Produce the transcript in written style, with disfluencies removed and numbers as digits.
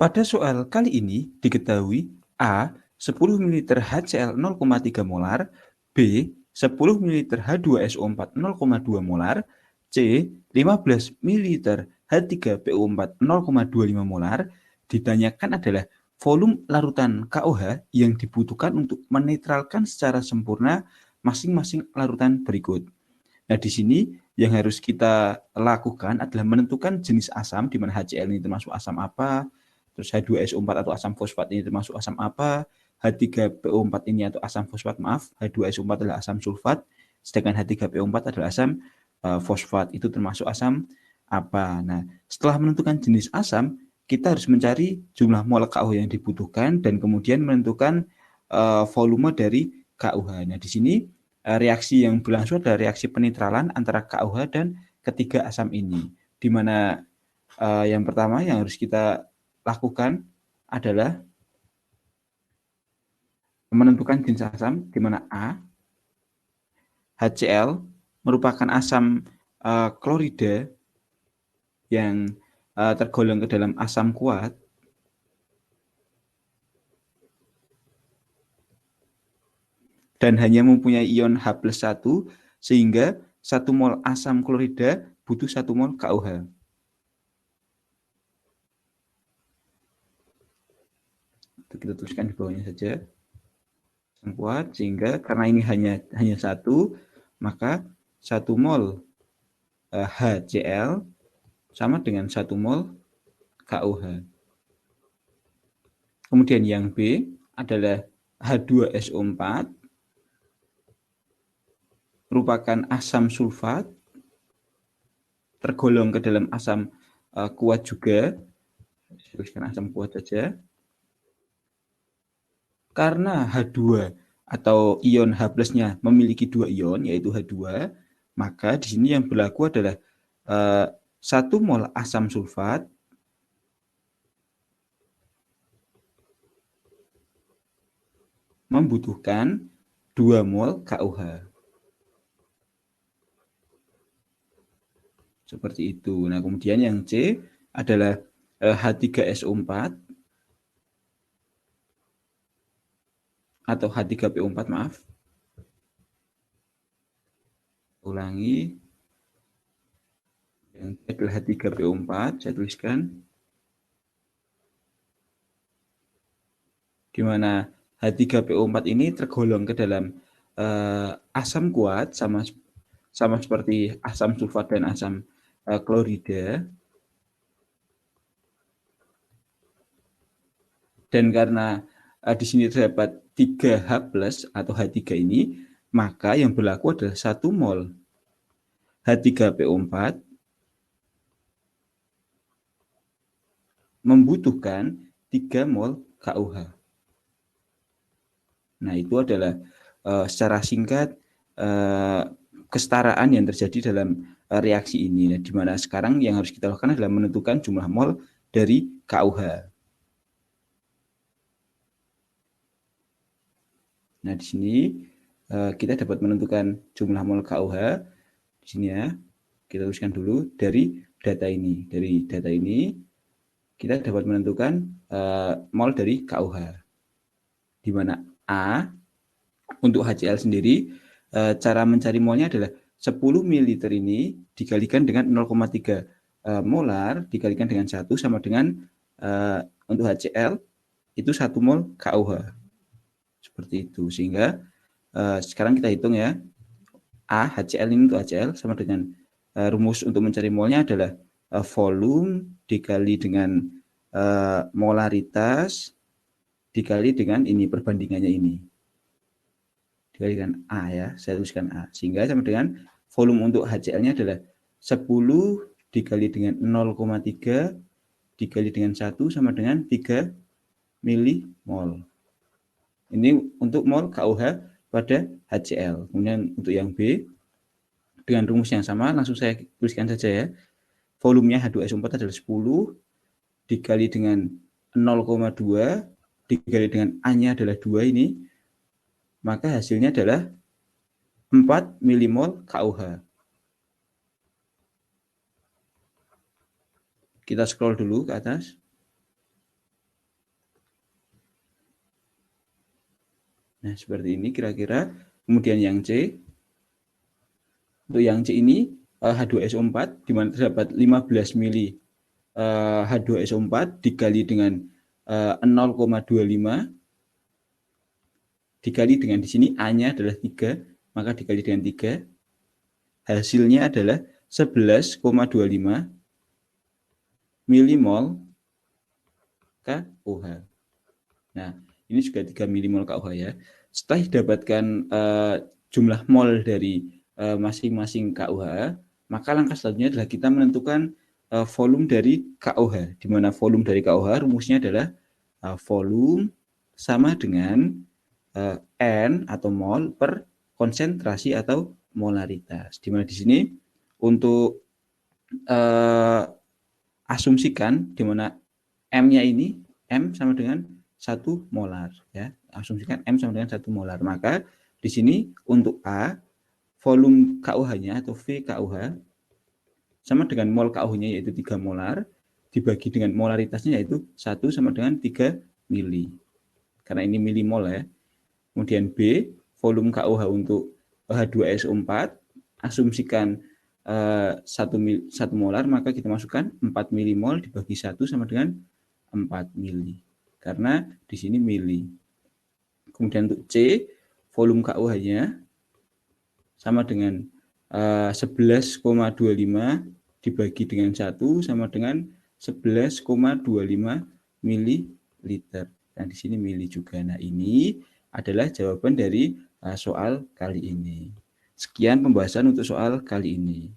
Pada soal kali ini diketahui A 10 ml HCl 0,3 molar, B 10 ml H2SO4 0,2 molar, C 15 ml H3PO4 0,25 molar. Ditanyakan adalah volume larutan KOH yang dibutuhkan untuk menetralkan secara sempurna masing-masing larutan berikut. Nah, di sini yang harus kita lakukan adalah menentukan jenis asam, di mana HCl ini termasuk asam apa, terus H2SO4 atau asam fosfat ini termasuk asam apa, H3PO4 ini atau asam fosfat, maaf, H2SO4 adalah asam sulfat, sedangkan H3PO4 adalah asam fosfat, itu termasuk asam apa. Nah, setelah menentukan jenis asam, kita harus mencari jumlah mol KOH yang dibutuhkan dan kemudian menentukan volume dari KOH. Nah, di sini reaksi yang berlangsung adalah reaksi penetralan antara KOH dan ketiga asam ini, di mana yang pertama yang harus kita lakukan adalah menentukan jenis asam, di mana A, HCl merupakan asam klorida yang tergolong ke dalam asam kuat, dan hanya mempunyai ion H+1, sehingga 1 mol asam klorida butuh 1 mol KOH. Kita tuliskan di bawahnya saja. Asam kuat, sehingga karena ini hanya satu, maka 1 mol HCl sama dengan 1 mol KOH. Kemudian yang B adalah H2SO4, merupakan asam sulfat, tergolong ke dalam asam kuat juga. Tuliskan asam kuat saja. Karena H2 atau ion H+-nya memiliki 2 ion, yaitu H2, maka di sini yang berlaku adalah 1 mol asam sulfat membutuhkan 2 mol KOH. Seperti itu. Nah, kemudian yang C adalah H3SO4 atau H3PO4, maaf. Ulangi. Yang C adalah H3PO4, saya tuliskan. Di mana H3PO4 ini tergolong ke dalam asam kuat, sama seperti asam sulfat dan asam klorida. Dan karena di sini terdapat 3H+ atau H3 ini, maka yang berlaku adalah 1 mol H3PO4 membutuhkan 3 mol KOH. Nah, itu adalah secara singkat kesetaraan yang terjadi dalam reaksi ini. Nah, di mana sekarang yang harus kita lakukan adalah menentukan jumlah mol dari KOH. Nah, di sini kita dapat menentukan jumlah mol KOH. Di sini ya, kita tuliskan dulu dari data ini. Dari data ini kita dapat menentukan mol dari KOH. Di mana A untuk HCl sendiri, cara mencari molnya adalah 10 ml ini dikalikan dengan 0,3 molar dikalikan dengan 1 sama dengan untuk HCl itu 1 mol KOH. Seperti itu. Sehingga sekarang kita hitung ya. A, HCl ini untuk HCl sama dengan rumus untuk mencari molnya adalah volume dikali dengan molaritas dikali dengan ini, perbandingannya ini. Dikalikan A ya, saya tuliskan A. Sehingga sama dengan volume untuk HCl-nya adalah 10 dikali dengan 0,3 dikali dengan 1 sama dengan 3 milimol. Ini untuk mol KOH pada HCl. Kemudian untuk yang B, dengan rumus yang sama, langsung saya tuliskan saja ya. Volumenya H2SO4 adalah 10 dikali dengan 0,2 dikali dengan A-nya adalah 2 ini, maka hasilnya adalah 4 milimol KOH. Kita scroll dulu ke atas. Nah, seperti ini kira-kira. Kemudian yang C, untuk yang C ini H2SO4 di mana terdapat 15 mili H2SO4 dikali dengan 0,25 dikali dengan di sini A-nya adalah 3, maka dikali dengan 3, hasilnya adalah 11,25 milimol KOH. Nah, ini juga 3 milimol KOH ya. Setelah didapatkan jumlah mol dari masing-masing KOH, maka langkah selanjutnya adalah kita menentukan volume dari KOH, di mana volume dari KOH rumusnya adalah volume sama dengan N atau mol per konsentrasi atau molaritas. Di mana di sini untuk asumsikan di mana M-nya ini M sama dengan 1 molar ya. Asumsikan M sama dengan 1 molar. Maka di sini untuk A volume KOH-nya atau VKOH sama dengan mol KOH-nya yaitu 3 molar dibagi dengan molaritasnya yaitu 1 sama dengan 3 mili. Karena ini milimol ya. Kemudian B volume KOH untuk H2SO4 asumsikan 1 molar, maka kita masukkan 4 milimol dibagi 1 sama dengan 4 mili. Karena di sini mili. Kemudian untuk C, volume KOH-nya sama dengan 11,25 dibagi dengan 1 sama dengan 11,25 mililiter. Dan di sini mili juga. Nah, ini adalah jawaban dari soal kali ini. Sekian pembahasan untuk soal kali ini.